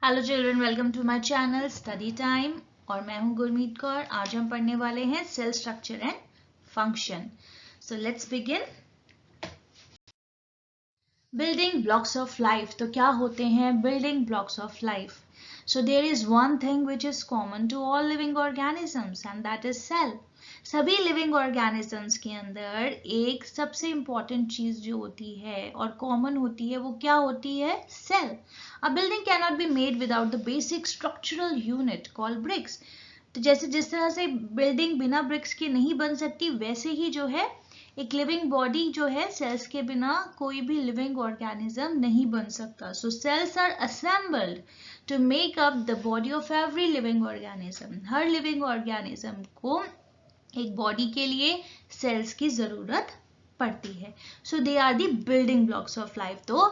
Hello children, welcome to my channel study time और मैं हूं गुरमीत कौर। आज हम पढ़ने वाले हैं cell structure and function. So let's begin. Building blocks of life. तो क्या होते हैं building blocks of life? So there is one thing which is common to all living organisms and that is cell. सभी living organisms के अंदर एक सबसे important चीज जो होती है और कॉमन होती है वो क्या होती है? Cell. A building can not be made without the basic structural unit called bricks. तो जैसे जिस तरह से बिल्डिंग बिना ब्रिक्स के नहीं बन सकती, वैसे ही जो है एक लिविंग बॉडी जो है सेल्स के बिना कोई भी लिविंग ऑर्गेनिज्म नहीं बन सकता। So cells are assembled to make up the body of every living organism. हर लिविंग ऑर्गेनिज्म को एक बॉडी के लिए सेल्स की जरूरत पड़ती है। So they are the building blocks of life. तो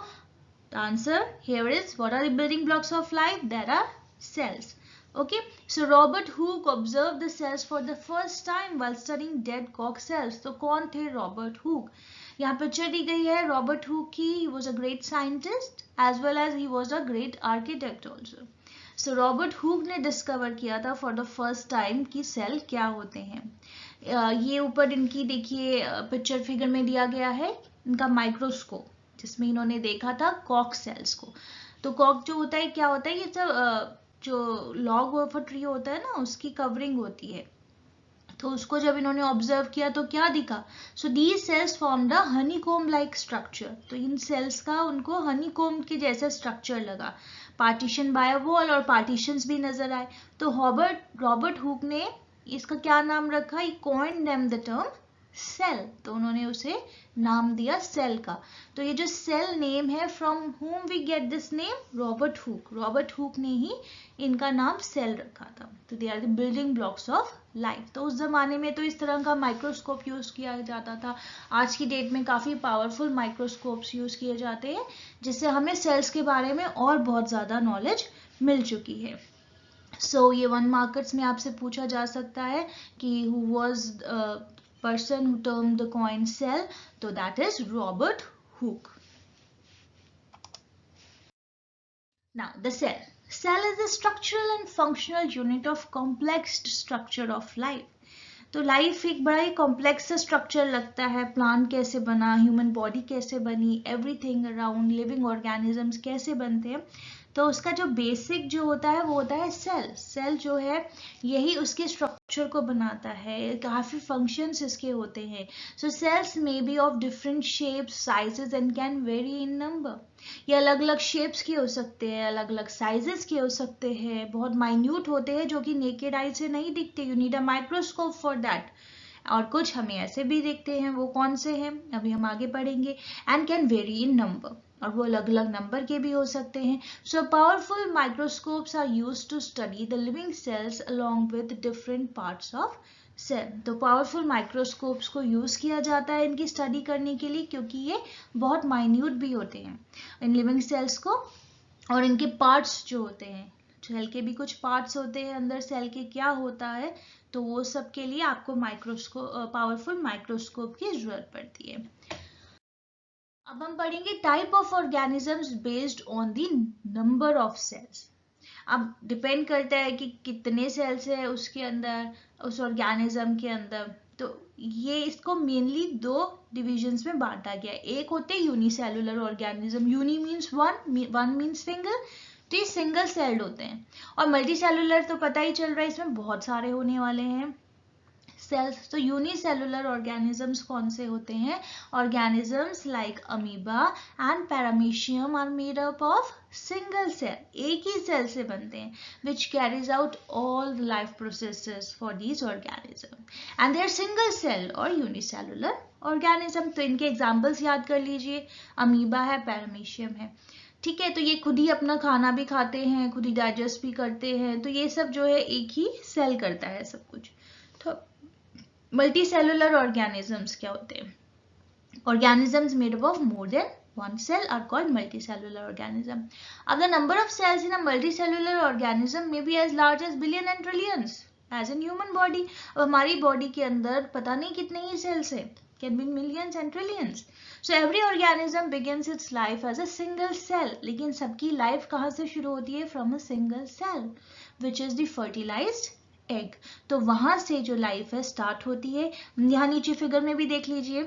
answer here is, what are the building blocks of life? There are cells. Okay, so Robert Hooke observed the cells for the first time while studying dead cock cells. तो कौन थे Robert Hooke? यहाँ picture दी गई है Robert Hooke की। he was a great scientist as well as he was a great architect also. So Robert Hooke ने discover किया था फॉर द फर्स्ट टाइम कि सेल क्या होते हैं। ये ऊपर इनकी देखिए पिक्चर फिगर में दिया गया है इनका माइक्रोस्कोप, जिसमें इन्होंने देखा था कॉक सेल्स को। तो कॉक जो होता है क्या होता है? ये सब जो लॉग ऑफ अ ट्री होता है ना, उसकी कवरिंग होती है। तो उसको जब इन्होंने ऑब्जर्व किया तो क्या दिखा? So these cells formed a honeycomb like structure. तो इन सेल्स का उनको हनीकॉम्ब के जैसा स्ट्रक्चर लगा, पार्टीशन बाय अ वॉल, और पार्टीशंस भी नजर आए। तो रॉबर्ट हुक ने इसका क्या नाम रखा? He coined them the term cell. तो उन्होंने उसे नाम दिया सेल का। तो ये जो सेल नेम है, from whom we get this name? Robert Hooke. Robert Hooke ने ही इनका नाम सेल रखा था। तो they are the building blocks of life. तो उस जमाने में तो इस तरह का माइक्रोस्कोप यूज किया जाता था। आज की डेट में काफी पावरफुल माइक्रोस्कोप्स यूज किए जाते हैं, जिससे हमें सेल्स के बारे में और बहुत ज्यादा नॉलेज मिल चुकी है। सो ये 1 मार्क्स में आपसे पूछा जा सकता है कि who was person who termed the coin cell? So that is Robert Hooke. Now the cell. Cell is the structural and functional unit of complex structure of life. तो लाइफ एक बड़ा ही कॉम्प्लेक्स स्ट्रक्चर लगता है। Plant कैसे बना, human body कैसे बनी, everything around living organisms कैसे बनते हैं, तो उसका जो बेसिक जो होता है वो होता है सेल। सेल जो है यही उसके स्ट्रक्चर को बनाता है। काफी फंक्शंस इसके होते हैं। So cells may be of different shapes, sizes and can vary in number. ये अलग अलग शेप्स के हो सकते हैं, अलग अलग साइजेस के हो सकते हैं, बहुत माइन्यूट होते हैं जो कि नेकेड आई से नहीं दिखते। You need a microscope for that. और कुछ हमें ऐसे भी दिखते हैं, वो कौन से हैं अभी हम आगे पढ़ेंगे। And can vary in number, और वो अलग अलग नंबर के भी हो सकते हैं। So powerful microscopes are used to study the living cells along with different parts of cell. तो पावरफुल माइक्रोस्कोप्स को यूज किया जाता है इनकी स्टडी करने के लिए, क्योंकि ये बहुत माइन्यूट भी होते हैं इन लिविंग सेल्स को। और इनके पार्ट्स जो होते हैं, सेल के भी कुछ पार्ट्स होते हैं अंदर सेल के, क्या होता है, तो वो सब के लिए आपको पावरफुल माइक्रोस्कोप की जरूरत पड़ती है। अब हम पढ़ेंगे type of organisms based on the number of cells. अब डिपेंड करता है कि कितने सेल्स है उसके अंदर, उस ऑर्गेनिज्म के अंदर। तो ये इसको मेनली 2 डिविजन्स में बांटा गया है। एक होते हैं unicellular organism. Uni means one means single, तो ये सिंगल सेल्ड होते हैं। और मल्टी सेलुलर तो पता ही चल रहा है, इसमें बहुत सारे होने वाले हैं सेल्स। तो यूनिसेलुलर ऑर्गेनिजम्स कौन से होते हैं? Organisms like amoeba and paramecium are made up of single cell, एक ही सेल से बनते हैं, which carries out all the life processes for these organism and they are single cell और यूनिसेलुलर ऑर्गेनिज्म। तो इनके एग्जाम्पल्स याद कर लीजिए, अमीबा है, पैरामीशियम है। ठीक है, तो ये खुद ही अपना खाना भी खाते हैं, खुद ही डाइजेस्ट भी करते हैं। तो ये सब जो है एक ही सेल करता है सब कुछ। तो मल्टीसेलुलर ऑर्गेनिजम्स क्या होते हैं? Organisms made up of more than one cell are called multicellular organism. The number of cells in a multicellular organism may be as large as billion and trillions as in human body. अब हमारी body के अंदर पता नहीं कितने ही sales है, can be millions and trillions. So every organism begins its life as a single cell. लेकिन सबकी life कहाँ से शुरू होती है? From a single cell, which is the fertilized egg. तो वहाँ से जो life है start होती है. यहाँ नीचे figure में भी देख लीजिए,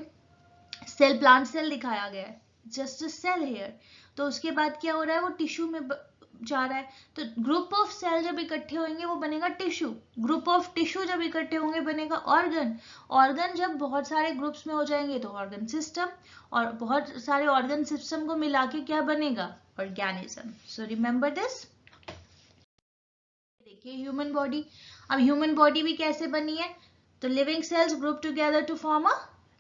सेल, प्लांट सेल दिखाया गया है, जस्ट अ सेल हेयर. तो उसके बाद क्या हो रहा है? वो टिश्यू में जा रहा है. तो ग्रुप ऑफ सेल जब इकट्ठे होंगे वो बनेगा टिश्यू. ग्रुप ऑफ टिश्यू जब इकट्ठे होंगे बनेगा ऑर्गन. ऑर्गन जब बहुत सारे ग्रुप्स में हो जाएंगे तो ऑर्गन सिस्टम, और बहुत सारे ऑर्गन सिस्टम को मिला के क्या बनेगा? ऑर्गेनिज्म. So remember this. देखिए ह्यूमन बॉडी. अब ह्यूमन बॉडी भी कैसे बनी है? तो living cells group together to form a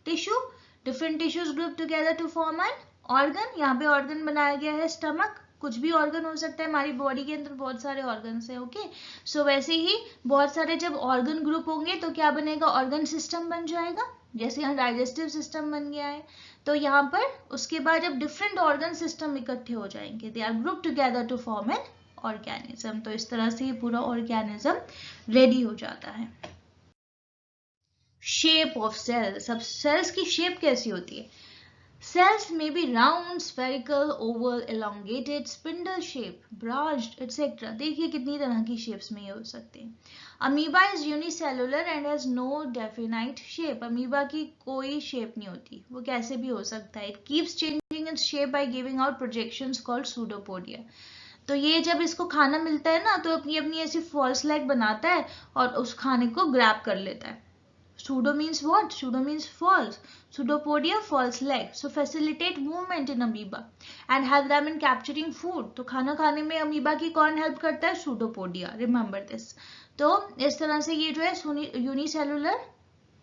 tissue. Different tissues group together to form an organ. यहाँ पे ऑर्गन बनाया गया है स्टमक. कुछ भी ऑर्गन हो सकता है, हमारी बॉडी के अंदर बहुत सारे ऑर्गन्स हैं. ओके, सो वैसे ही बहुत सारे जब ऑर्गन ग्रुप होंगे तो क्या बनेगा? ऑर्गन सिस्टम बन जाएगा. जैसे यहाँ डाइजेस्टिव सिस्टम बन गया है, तो यहाँ पर उसके बाद जब डिफरेंट ऑर्गन सिस्टम इकट्ठे हो जाएंगे, they are group together to form an organism. तो इस तरह से ये पूरा ऑर्गेनिज्म रेडी हो जाता है. Shape of cells. अब सेल्स की शेप कैसी होती है? Cells may be round, spherical, oval, elongated, spindle shape, branched, etc. देखिए कितनी तरह की shapes में ये हो सकते हैं. Amoeba is unicellular and has no definite shape. Amoeba की कोई shape नहीं होती, वो कैसे भी हो सकता है. It keeps changing its shape by giving out projections called pseudopodia. तो ये जब इसको खाना मिलता है ना, तो अपनी अपनी ऐसी false leg बनाता है और उस खाने को grab कर लेता है. Pseudo means what? Pseudo means false. Pseudopodia, false leg. So facilitate movement in amoeba and help them in capturing food. तो खाना खाने में अमीबा की कौन हेल्प करता है? Pseudopodia. Remember this. तो इस तरह से ये जो है यूनिसेलुलर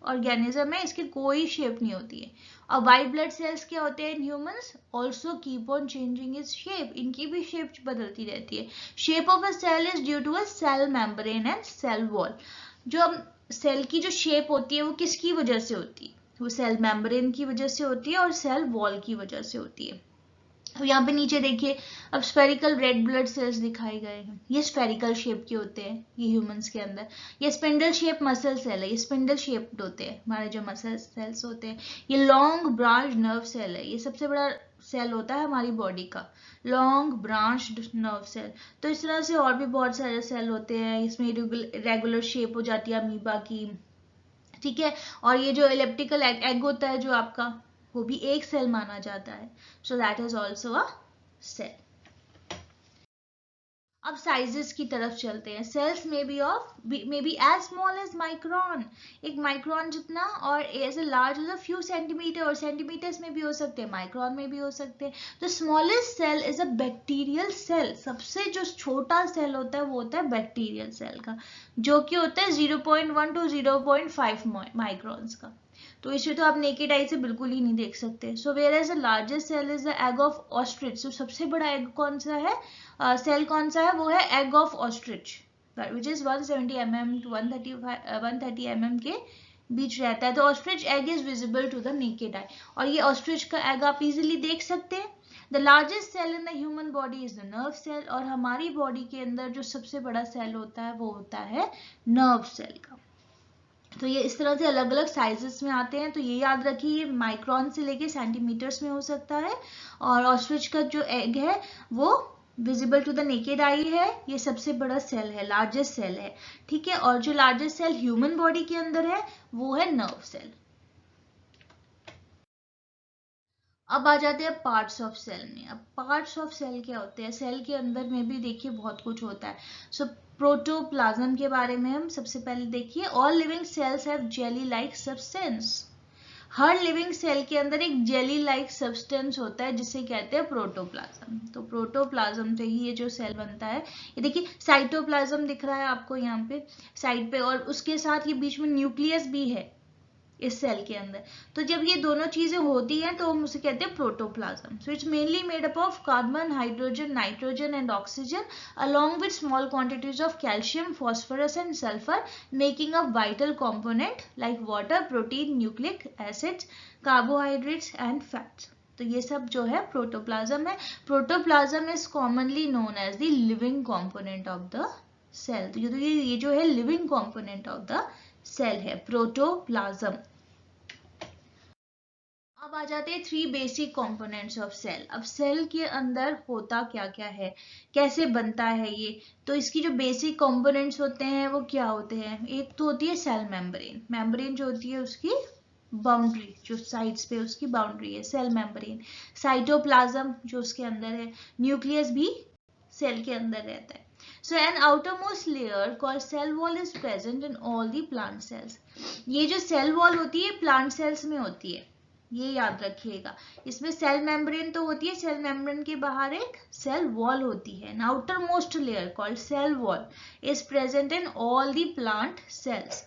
ऑर्गेनिज्म है, इसकी कोई शेप नहीं होती है. और वाइट ब्लड सेल्स क्या होते हैं in humans? Also keep on changing its shape. इनकी भी शेप बदलती रहती है. Shape of a cell is due to a cell membrane and cell wall. जो सेल की जो शेप होती है वो किसकी वजह से होती है? वो सेल मेम्ब्रेन की वजह से होती है और सेल वॉल की वजह से होती है. तो यहाँ पे नीचे देखिए, अब स्फेरिकल रेड ब्लड सेल्स दिखाए गए हैं. ये स्फेरिकल शेप के होते हैं ये ह्यूमंस के अंदर. ये स्पिंडल शेप मसल सेल है, ये स्पिंडल शेप्ड होते हैं हमारे जो मसल सेल्स होते हैं. ये लॉन्ग ब्रांच नर्व सेल है, ये सबसे बड़ा सेल होता है हमारी बॉडी का, लॉन्ग ब्रांच नर्व सेल. तो इस तरह से और भी बहुत सारे सेल होते हैं. इसमें रेगुलर शेप हो जाती है अमीबा की, ठीक है. और ये जो एलिप्टिकल एग होता है जो आपका, वो भी एक सेल माना जाता है. So that is also a cell. अब साइजेस की तरफ चलते हैं. Cells may be as small as micron, एक माइक्रोन जितना, और as large as a few centimeter, और सेंटीमीटर्स में भी हो सकते हैं, माइक्रोन में भी हो सकते हैं. तो smallest cell is a bacterial cell. सबसे जो छोटा सेल होता है वो होता है बैक्टीरियल सेल का, जो कि होता है 0.1 to 0.5 माइक्रोन्स का. तो इसे तो आप नेकेड आई से बिल्कुल ही नहीं देख सकते. So whereas the largest cell is the egg of ostrich. तो सबसे बड़ा एग कौन सा है, सेल कौन सा है? वो है egg of ostrich, which is 170 mm to 130 mm के बीच रहता है. तो ostrich egg is visible to the naked eye, और ये ऑस्ट्रिच का एग आप इजिली देख सकते हैं. The largest cell in the human body is the nerve cell, और हमारी बॉडी के अंदर जो सबसे बड़ा सेल होता है वो होता है नर्व सेल का. तो ये इस तरह से अलग अलग साइजेस में आते हैं. तो ये याद रखिए, ये माइक्रोन से लेके सेंटीमीटर्स में हो सकता है. और ऑस्ट्रिच का जो एग है वो visible to the naked eye है, ये सबसे बड़ा सेल है, लार्जेस्ट सेल है, ठीक है. और जो लार्जेस्ट सेल ह्यूमन बॉडी के अंदर है वो है नर्व सेल. अब आ जाते हैं पार्ट्स ऑफ सेल में. अब पार्ट्स ऑफ सेल क्या होते हैं? सेल के अंदर में भी देखिए बहुत कुछ होता है. सो प्रोटोप्लाज्म के बारे में हम सबसे पहले देखिए. All living cells have jelly like substance. हर लिविंग सेल के अंदर एक जेली लाइक सब्सटेंस होता है जिसे कहते हैं प्रोटोप्लाज्म. तो प्रोटोप्लाज्म से ही ये जो सेल बनता है. ये देखिए साइटोप्लाज्म दिख रहा है आपको यहाँ पे साइड पे, और उसके साथ ये बीच में न्यूक्लियस भी है इस सेल के अंदर. तो जब ये दोनों चीजें होती हैं तो हम उसे कहते हैं protoplasm. So it's mainly made up of carbon, hydrogen, nitrogen and oxygen along with small quantities of calcium, phosphorus and sulfur, making up vital component like water, protein, nucleic acids, carbohydrates and fats. तो ये सब जो है protoplasm है. Protoplasm is commonly known as the living component of the cell. तो ये जो है living component of the cell है प्रोटोप्लाज्म. अब आ जाते हैं 3 बेसिक कंपोनेंट्स ऑफ सेल। अब सेल के अंदर होता क्या क्या है, कैसे बनता है ये, तो इसकी जो बेसिक कंपोनेंट्स होते हैं वो क्या होते हैं। एक तो होती है सेल मेम्ब्रेन। मेम्ब्रेन जो होती है उसकी बाउंड्री, जो साइड्स पे उसकी बाउंड्री है, सेल मेम्ब्रेन। साइटोप्लाज्म जो उसके अंदर है, न्यूक्लियस भी सेल के अंदर रहता है। So an outermost layer called cell wall is present in all the plant cells. ये जो सेल वॉल होती है प्लांट सेल्स में होती है, ये याद रखिएगा। इसमें सेल मेम्ब्रेन तो होती है, सेल मेम्ब्रेन के बाहर एक सेल वॉल होती है। An outermost layer called cell wall is present in all the plant cells.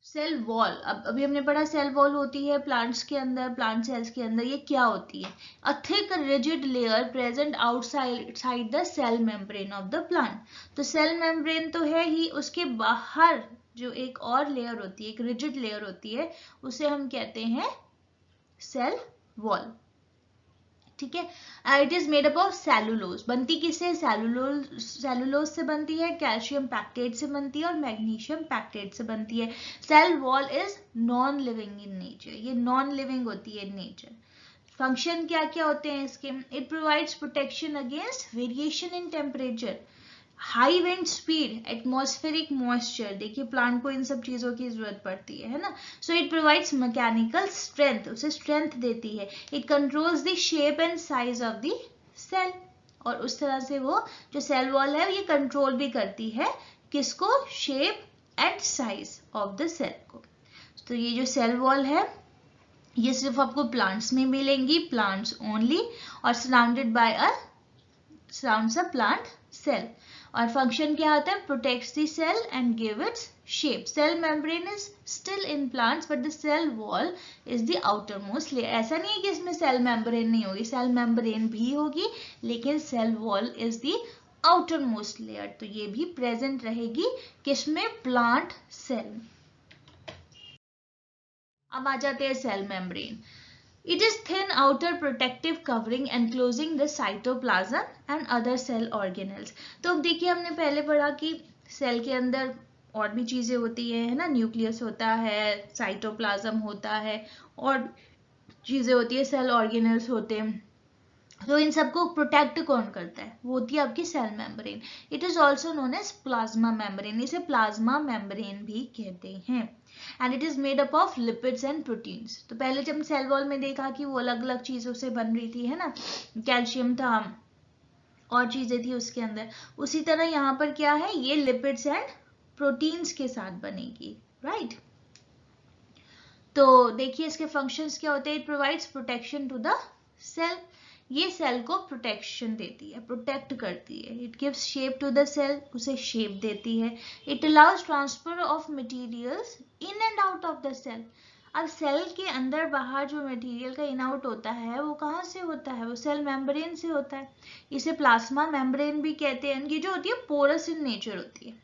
Cell wall, अब अभी हमने पढ़ा सेल वॉल होती है प्लांट्स के अंदर, प्लांट सेल्स के अंदर। ये क्या होती है, a thick rigid layer present outside the cell membrane of the plant. तो सेल मेम्ब्रेन तो है ही, उसके बाहर जो एक और लेयर होती है, एक रिजिड लेयर होती है, उसे हम कहते हैं सेल वॉल। ठीक है। It is made up of cellulose. बनती किससे, सेलुलोज से बनती है, कैल्शियम पैक्टेट से बनती है और मैग्नीशियम पैक्टेट से बनती है। Cell wall is non living in nature, ये नॉन लिविंग होती है इन नेचर। फंक्शन क्या क्या होते हैं इसके, it provides protection against variation in temperature, high wind speed, atmospheric moisture. देखिए प्लांट को इन सब चीजों की जरूरत पड़ती है ना। So it provides mechanical strength, उसे स्ट्रेंथ देती है। It controls the shape and size of the cell, और उस तरह से वो जो सेल वॉल है ये कंट्रोल भी करती है किसको, shape and size of the cell को। तो ये जो सेल वॉल है ये सिर्फ आपको प्लांट्स में मिलेंगी, प्लांट्स ओनली, और surrounds a plant cell. और फंक्शन क्या होता है, protects the cell and give its shape. Cell membrane is still in plants but the cell wall is the outermost layer. ऐसा नहीं है कि इसमें सेल मेम्ब्रेन नहीं होगी, सेल मेम्ब्रेन भी होगी, लेकिन cell wall is the outermost layer. तो ये भी प्रेजेंट रहेगी किसमें, प्लांट सेल। अब आ जाते हैं cell membrane. It is thin outer protective covering enclosing the cytoplasm and other cell organelles. तो अब देखिए हमने पहले पढ़ा कि सेल के अंदर और भी चीजें होती है ना, न्यूक्लियस होता है, साइटोप्लाज्म होता है, और चीजें होती है, सेल ऑर्गेनल्स होते हैं। तो इन सबको प्रोटेक्ट कौन करता है, वो होती है आपकी cell membrane. It is also known as plasma membrane, इसे प्लाज्मा मेम्ब्रेन भी कहते हैं। And it is made up of lipids and proteins. तो पहले जब सेल वॉल में देखा कि वो अलग अलग चीजों से बन रही थी, है ना, कैल्शियम था और चीजें थी उसके अंदर, उसी तरह यहाँ पर क्या है, ये लिपिड्स एंड प्रोटीन्स के साथ बनेगी, राइट। तो देखिए इसके फंक्शंस क्या होते हैं, it provides protection to the cell, ये सेल को प्रोटेक्शन देती है, प्रोटेक्ट करती है। It gives shape to the cell, उसे शेप देती है। It allows transfer of materials in and out of the cell. अब सेल के अंदर बाहर जो मटेरियल का इन आउट होता है वो कहाँ से होता है, वो सेल मेम्ब्रेन से होता है। इसे प्लाज्मा मेम्ब्रेन भी कहते हैं। ये जो होती है पोरस इन नेचर होती है,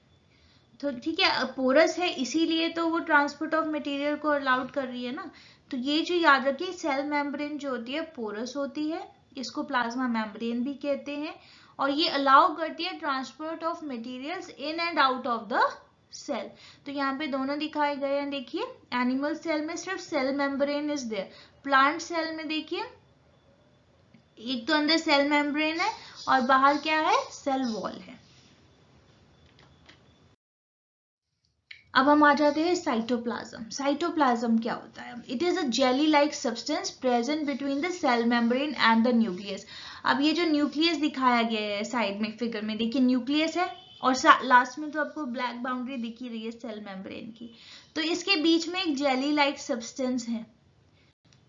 तो ठीक है, पोरस है इसीलिए तो वो ट्रांसपोर्ट ऑफ मटेरियल को अलाउड कर रही है ना। तो ये जो याद रखिए, सेल मेम्ब्रेन जो होती है पोरस होती है, इसको प्लाज्मा मेम्ब्रेन भी कहते हैं, और ये अलाउ करती है transport of materials in and out of the cell. तो यहाँ पे दोनों दिखाए गए हैं, देखिए एनिमल सेल में सिर्फ cell membrane is there, plant cell में देखिए एक तो अंदर सेल मेम्ब्रेन है और बाहर क्या है, सेल वॉल है। अब हम आ जाते हैं साइटोप्लाज्म। साइटोप्लाज्म क्या होता है, it is a jelly like substance present between the cell membrane and the nucleus. अब ये जो न्यूक्लियस दिखाया गया है साइड में फिगर में, देखिए न्यूक्लियस है और लास्ट में तो आपको ब्लैक बाउंड्री दिख ही रही है सेल मेम्ब्रेन की। तो इसके बीच में एक जेली लाइक सब्सटेंस है,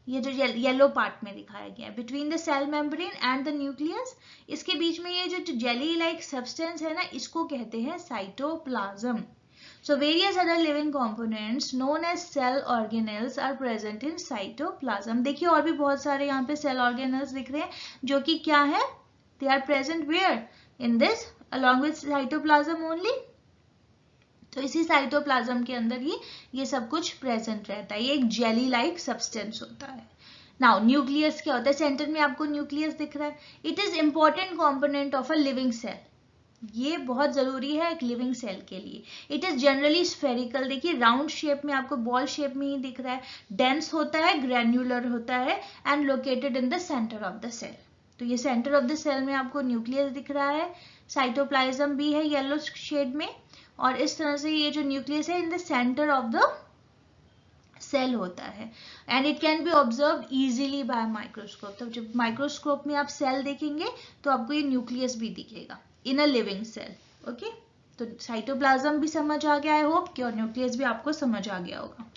ये जो येलो पार्ट में दिखाया गया है, between the cell membrane and the nucleus. इसके बीच में ये जो जेली लाइक सब्सटेंस है ना, इसको कहते हैं cytoplasm. So various other living components known as cell organelles are present in cytoplasm. देखिए और भी बहुत सारे यहाँ पे cell organelles दिख रहे हैं जो कि क्या है, they are present where in this along with cytoplasm only. तो इसी साइटोप्लाज्म के अंदर ही ये सब कुछ प्रेजेंट रहता है, ये एक जेली लाइक सब्सटेंस होता है। नाउ न्यूक्लियस क्या होता है, सेंटर में आपको न्यूक्लियस दिख रहा है। It is important component of a living cell. ये बहुत जरूरी है एक लिविंग सेल के लिए। इट इज जनरली स्फेरिकल, देखिए राउंड शेप में, आपको बॉल शेप में ही दिख रहा है, डेंस होता है, ग्रैन्युलर होता है and located in the centre of the cell. तो ये सेंटर ऑफ द सेल में आपको न्यूक्लियस दिख रहा है, साइटोप्लाज्म भी है येलो शेड में, और इस तरह से ये जो न्यूक्लियस है in the centre of the cell होता है and it can be observe easily by microscope. तो जब माइक्रोस्कोप में आप सेल देखेंगे तो आपको ये न्यूक्लियस भी दिखेगा इन अ लिविंग सेल। ओके, तो साइटोप्लाज्म भी समझ आ गया, आई होप कि, और न्यूक्लियस भी आपको समझ आ गया होगा।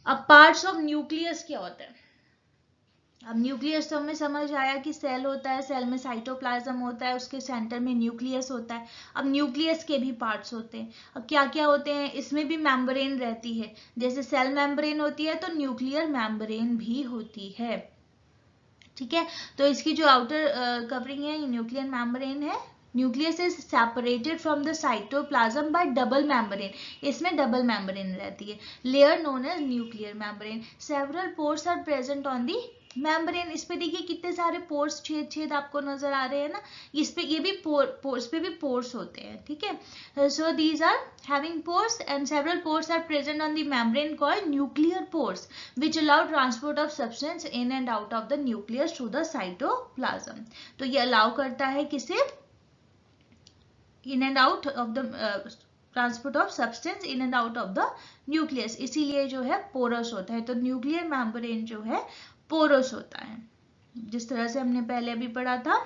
अब पार्ट्स ऑफ न्यूक्लियस क्या होता है? अब न्यूक्लियस तो हमें समझ आया कि सेल होता है, सेल में साइटोप्लाज्म होता है, उसके सेंटर में न्यूक्लियस होता है। अब न्यूक्लियस के भी पार्ट्स होते हैं। अब क्या क्या होते हैं? इसमें भी मेम्ब्रेन रहती है, जैसे सेल मेम्ब्रेन होती है तो न्यूक्लियर मेम्ब्रेन भी होती है। ठीक है, तो इसकी जो आउटर कवरिंग है ये न्यूक्लियर मेम्ब्रेन है। Nucleus is separated from the cytoplasm by double membrane, इसमें डबल मेम्ब्रेन रहती है, layer known as nuclear membrane. Several pores are present on the membrane. इस पे देखिए कितने सारे पोर्स, छेद छेद आपको नजर आ रहे हैं ना, इस पे ये भी पोर्स पे भी पोर्स होते हैं। ठीक है, so these are having pores and several pores are present on the membrane called nuclear pores which allow transport of substance in and out of the nucleus to the cytoplasm। तो ये allow करता है किसे? in and out of the transport of substance in and out of the nucleus, इसीलिए जो है porous होता है। तो न्यूक्लियर मेम्ब्रेन जो है पोरस होता है, जिस तरह से हमने पहले भी पढ़ा था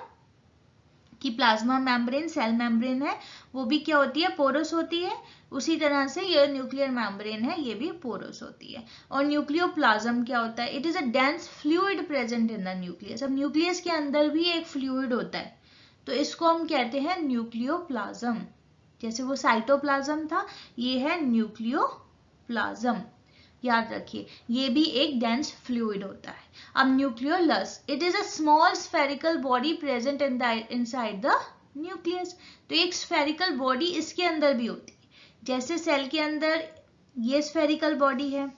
कि प्लाज्मा मेम्ब्रेन सेल मेम्ब्रेन है, वो भी क्या होती है? पोरस होती है। उसी तरह से ये न्यूक्लियर मेम्ब्रेन है, ये भी पोरस होती है। और न्यूक्लियोप्लाज्म क्या होता है? It is a dense fluid present in the nucleus. अब न्यूक्लियस के अंदर भी एक फ्लूइड होता है, तो इसको हम कहते हैं न्यूक्लियोप्लाज्म। जैसे वो साइटोप्लाज्म था, ये है न्यूक्लियोप्लाज्म। याद रखिए, ये भी एक डेंस फ्लूइड होता है। अब nucleolus, it is a small spherical body present inside the nucleus. तो एक स्फेरिकल बॉडी इसके अंदर भी होती है, जैसे सेल के अंदर ये स्फेरिकल बॉडी है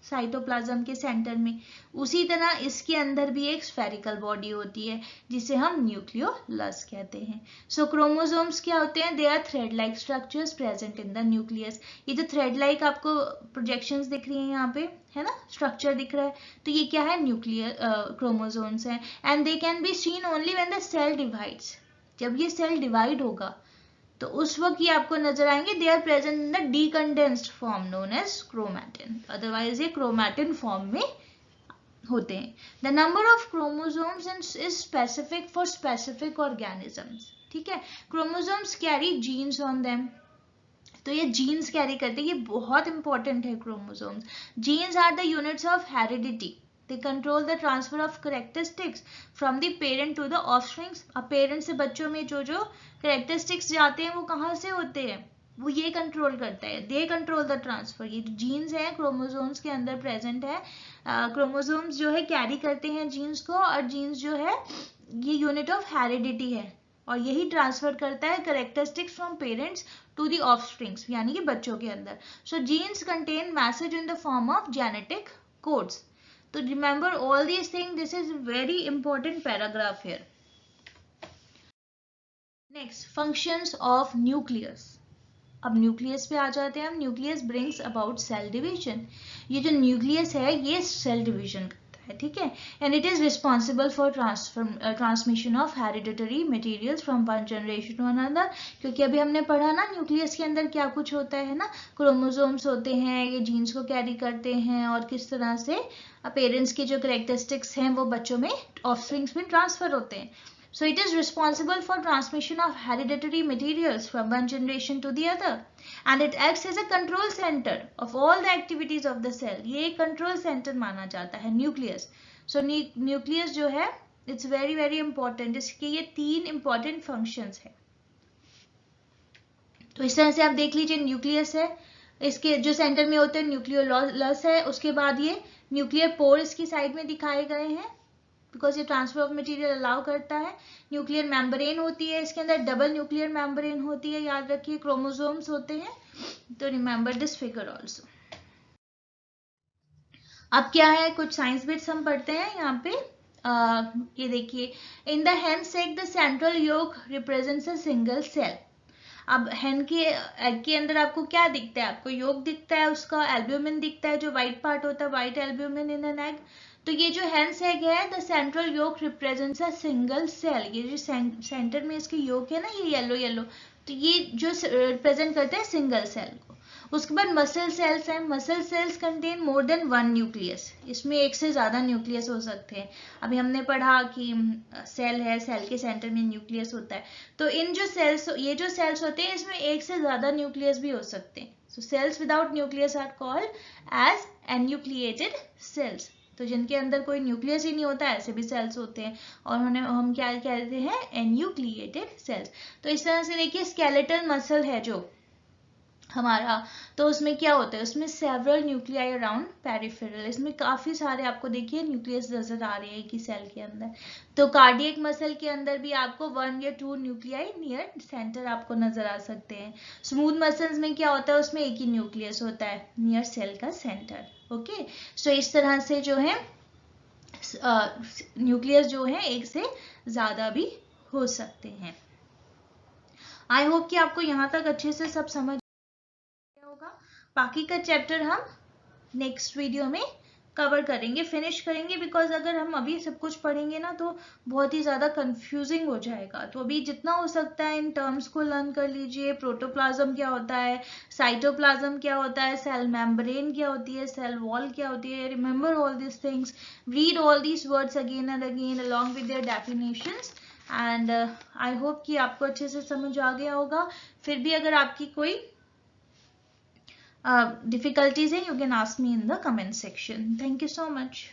साइटोप्लाज्म के सेंटर में, उसी तरह इसके अंदर भी एक स्फेरिकल बॉडी होती है जिसे हम न्यूक्लियोलस कहते हैं। सो क्रोमोसोम्स क्या होते हैं? They are thread like structures present in the nucleus. ये जो थ्रेड लाइक आपको प्रोजेक्शंस दिख रही हैं यहाँ पे, है ना, स्ट्रक्चर दिख रहा है, तो ये क्या है? न्यूक्लियर क्रोमोसोम्स हैं and they can be seen only when the cell divides. जब ये सेल डिवाइड होगा तो उस वक्त ये आपको नजर आएंगे। They are present in the decondensed form known as chromatin, otherwise ये क्रोमैटिन फॉर्म में होते हैं। The number of chromosomes is specific for specific organisms. ठीक है, chromosomes carry genes on them, तो ये जीन्स कैरी करते हैं, ये बहुत इंपॉर्टेंट है chromosomes. Genes are the units of heredity, they control the transfer of characteristics from the parent to the offsprings। अब पेरेंट से बच्चों में जो जो characteristics जाते हैं वो कहाँ से होते हैं? वो ये कंट्रोल करता है, दे कंट्रोल द ट्रांसफर। ये जो जीन्स है क्रोमोसोम्स के अंदर प्रेजेंट है, क्रोमोसोम्स जो है कैरी करते हैं जीन्स को, और जीन्स जो है ये यूनिट ऑफ हेरिडिटी है, और यही ट्रांसफर करता है characteristics from parents to the offsprings, यानी कि बच्चों के अंदर। So genes contain message in the form of genetic codes. तो remember all these things, this is very important paragraph here. Next, functions of nucleus। अब nucleus पे आ जाते हैं हम। Nucleus brings about cell division. ये जो न्यूक्लियस है ये सेल डिवीजन करता है, ठीक है, and it is responsible for transmission of hereditary materials from one generation to another. क्योंकि अभी हमने पढ़ा ना न्यूक्लियस के अंदर क्या कुछ होता है ना, क्रोमोसोम्स होते हैं, ये जीन्स को कैरी करते हैं, और किस तरह से पेरेंट्स की जो करेक्टरिस्टिक्स हैं वो बच्चों में ऑफस्प्रिंग्स में ट्रांसफर होते हैं। So it is responsible for transmission of hereditary materials from one generation to the other, and it acts as a control center of all the activities of the cell। ये एक control center माना जाता है nucleus. So nucleus जो है it's very very important, इसके ये 3 important functions है। तो इस तरह से आप देख लीजिए, न्यूक्लियस है, इसके जो सेंटर में होते हैं न्यूक्लियोलस है, उसके बाद ये न्यूक्लियर पोर इसकी साइड में दिखाए गए हैं बिकॉज ये ट्रांसफर ऑफ मटेरियल अलाउ करता है। न्यूक्लियर मेम्ब्रेन होती है, इसके अंदर डबल न्यूक्लियर मेम्ब्रेन होती है, याद रखिए, क्रोमोसोम्स होते हैं। तो रिमेंबर दिस फिगर ऑल्सो। अब क्या है, कुछ साइंस बिट्स हम पढ़ते हैं यहाँ पे। ये देखिए, in the hen sac the central yolk represents a single cell. अब hen के एग के अंदर आपको क्या दिखता है? आपको yolk दिखता है, उसका एल्ब्यूमिन दिखता है, जो व्हाइट पार्ट होता है, white albumin in an egg. तो ये जो hen sac है, the central yolk represents a single cell. ये जो सेंटर में इसकी yolk है ना, ये येलो येलो, तो ये जो रिप्रेजेंट करते हैं सिंगल सेल को। उसके बाद मसल सेल्स हैं। Muscle cells contain more than one nucleus. इसमें एक से ज़्यादा न्यूक्लियस हो सकते हैं। अभी हमने पढ़ा कि सेल है, सेल के सेंटर में न्यूक्लियस होता है। तो इन जो सेल्स, ये जो सेल्स होते हैं, इसमें एक से ज़्यादा न्यूक्लियस भी हो सकते हैं। So cells without nucleus are called as enucleated cells. तो जिनके अंदर कोई न्यूक्लियस ही नहीं होता, ऐसे भी सेल्स होते हैं, और उन्हें हम क्या कहते हैं? एन्यूक्लिएटेड सेल्स। तो इस तरह से देखिए, स्केलेटल मसल है जो हमारा, तो उसमें क्या होता है? उसमें सेवरल न्यूक्लियाई अराउंड पेरिफेरल। इसमें काफी सारे आपको देखिए न्यूक्लियस नजर आ रहे हैं कि सेल के अंदर। तो कार्डियक मसल के अंदर भी आपको 1 या 2 न्यूक्लियाई नियर सेंटर आपको नजर आ सकते हैं। स्मूथ मसल्स में क्या होता है? उसमें एक ही न्यूक्लियस होता है नियर सेल का सेंटर। ओके, सो इस तरह से जो है न्यूक्लियस जो है एक से ज्यादा भी हो सकते हैं। आई होप कि आपको यहाँ तक अच्छे से सब समझ होगा। बाकी का चैप्टर हम नेक्स्ट वीडियो में कवर करेंगे, फिनिश करेंगे, बिकॉज अगर हम अभी सब कुछ पढ़ेंगे ना तो बहुत ही ज़्यादा कंफ्यूजिंग हो जाएगा। तो अभी जितना हो सकता है इन टर्म्स को लर्न कर लीजिए। प्रोटोप्लाज्म क्या होता है, साइटोप्लाज्म क्या होता है, सेल मेम्ब्रेन क्या होती है, सेल वॉल क्या होती है। Remember all this things, read all these words again and again along with their definitions. And I hope कि आपको अच्छे से समझ आ गया होगा। फिर भी अगर आपकी कोई difficulties, you can ask me in the comment section. Thank you so much.